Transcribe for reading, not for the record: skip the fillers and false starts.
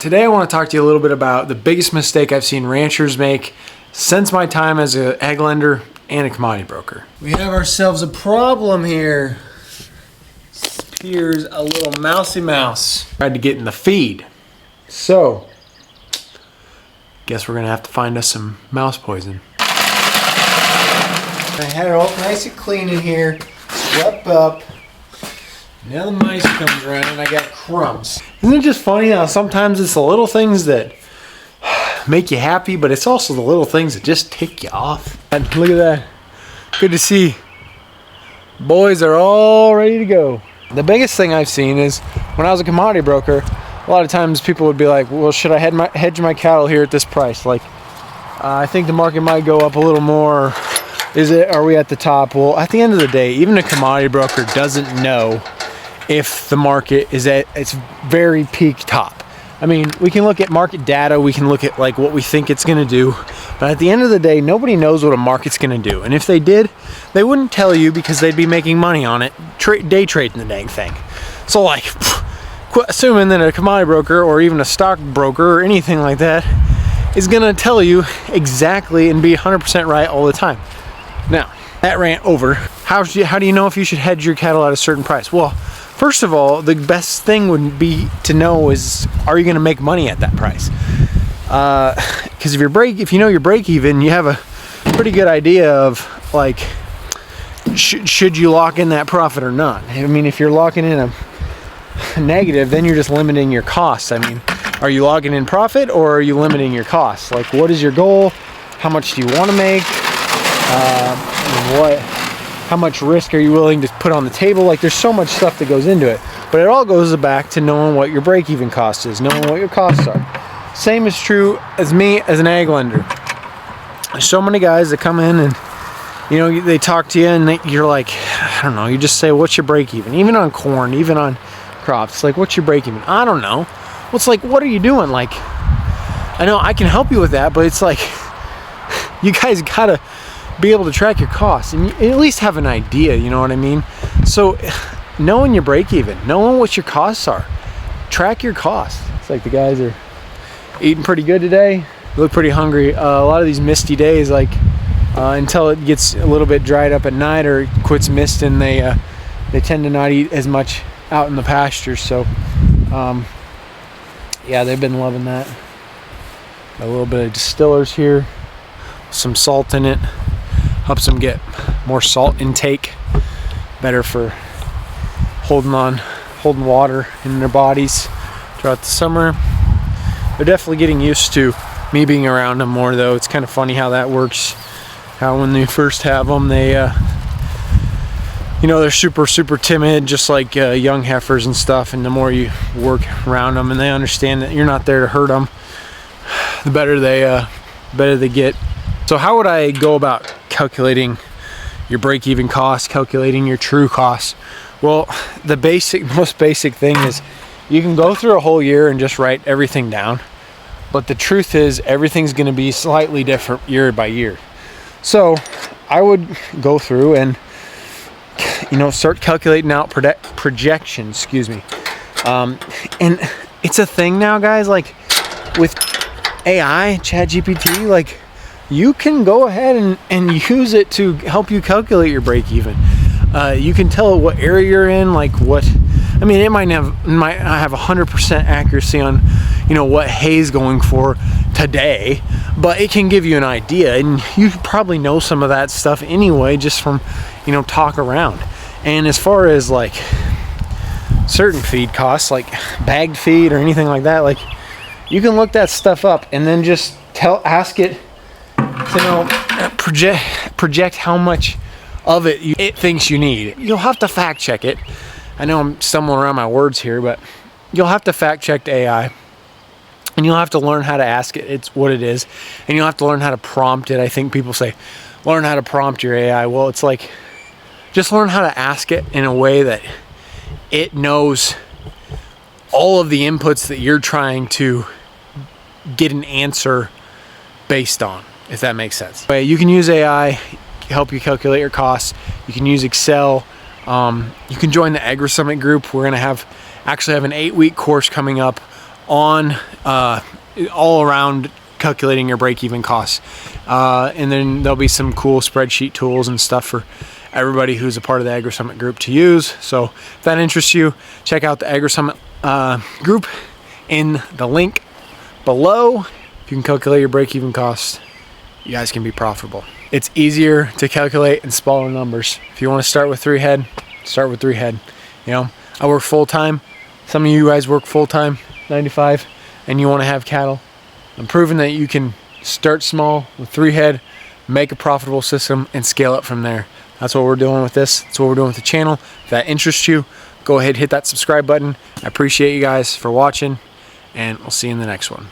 Today I want to talk to you a little bit about the biggest mistake I've seen ranchers make since my time as an ag lender and a commodity broker. We have ourselves a problem here. Here's a little mousy mouse. Tried to get in the feed. So, guess we're gonna have to find us some mouse poison. I had it all nice and clean in here, swept up. Now the mice comes around and I got crumbs. Isn't it just funny how sometimes it's the little things that make you happy, but it's also the little things that just tick you off. And look at that. Good to see. Boys are all ready to go. The biggest thing I've seen is when I was a commodity broker, a lot of times people would be like, well, should I hedge my cattle here at this price? Like, I think the market might go up a little more. Are we at the top? Well, at the end of the day, even a commodity broker doesn't know if the market is at its very peak top. I mean, we can look at market data, we can look at like what we think it's gonna do, but at the end of the day, nobody knows what a market's gonna do. And if they did, they wouldn't tell you because they'd be making money on it, day trading the dang thing. So like, quit assuming that a commodity broker or even a stock broker or anything like that is gonna tell you exactly and be 100% right all the time. Now, that rant over. How do you know if you should hedge your cattle at a certain price? Well, first of all, the best thing would be to know is, are you gonna make money at that price? Because if you know your break even, you have a pretty good idea of like, should you lock in that profit or not? I mean, if you're locking in a negative, then you're just limiting your costs. I mean, are you logging in profit or are you limiting your costs? Like, what is your goal? How much do you wanna make? How much risk are you willing to put on the table? Like, there's so much stuff that goes into it, but it all goes back to knowing what your break-even cost is, knowing what your costs are. Same is true as me as an ag lender. There's so many guys that come in and, you know, they talk to you and you're like, I don't know, you just say, what's your break-even? Even on corn, even on crops, it's like, what's your break-even? I don't know. Well, it's like, what are you doing? Like, I know I can help you with that, but it's like, you guys gotta be able to track your costs and at least have an idea, you know what I mean? So knowing your break even, knowing what your costs are, track your costs. It's like the guys are eating pretty good today, they look pretty hungry. A lot of these misty days, like until it gets a little bit dried up at night or it quits misting, they tend to not eat as much out in the pastures. So yeah, they've been loving that. A little bit of distillers here, some salt in it. Helps them get more salt intake, better for holding water in their bodies throughout the summer. They're definitely getting used to me being around them more though. It's kind of funny how that works. How when you first have them, they you know, they're super timid, just like young heifers and stuff, and the more you work around them and they understand that you're not there to hurt them, the better they get. So how would I go about calculating your break-even cost, calculating your true cost? Well, the most basic thing is you can go through a whole year and just write everything down, but the truth is everything's going to be slightly different year by year. So I would go through and, you know, start calculating out projections, and it's a thing now, guys, like with AI, ChatGPT, like you can go ahead and use it to help you calculate your break even. You can tell what area you're in, like I mean, it might not have 100% accuracy on, you know, what hay's going for today, but it can give you an idea, and you probably know some of that stuff anyway, just from, you know, talk around. And as far as like certain feed costs, like bagged feed or anything like that, like you can look that stuff up and then just ask it to know, project how much of it it thinks you need. You'll have to fact check it. I know I'm stumbling around my words here, but you'll have to fact check the AI, and you'll have to learn how to ask it. It's what it is, and you'll have to learn how to prompt it. I think people say, learn how to prompt your AI. Well, it's like, just learn how to ask it in a way that it knows all of the inputs that you're trying to get an answer based on, if that makes sense. But you can use AI to help you calculate your costs. You can use Excel. You can join the AgriSummit group. We're going to actually have an 8-week course coming up on all around calculating your break-even costs. And then there'll be some cool spreadsheet tools and stuff for everybody who's a part of the AgriSummit group to use. So if that interests you, check out the AgriSummit group in the link below. If you can calculate your break-even costs, you guys can be profitable. It's easier to calculate in smaller numbers. If you want to start with 3 head, start with 3 head. You know, I work full-time. Some of you guys work full-time, 9 to 5, and you want to have cattle. I'm proving that you can start small with 3 head, make a profitable system, and scale up from there. That's what we're doing with this. That's what we're doing with the channel. If that interests you, go ahead, hit that subscribe button. I appreciate you guys for watching, and we'll see you in the next one.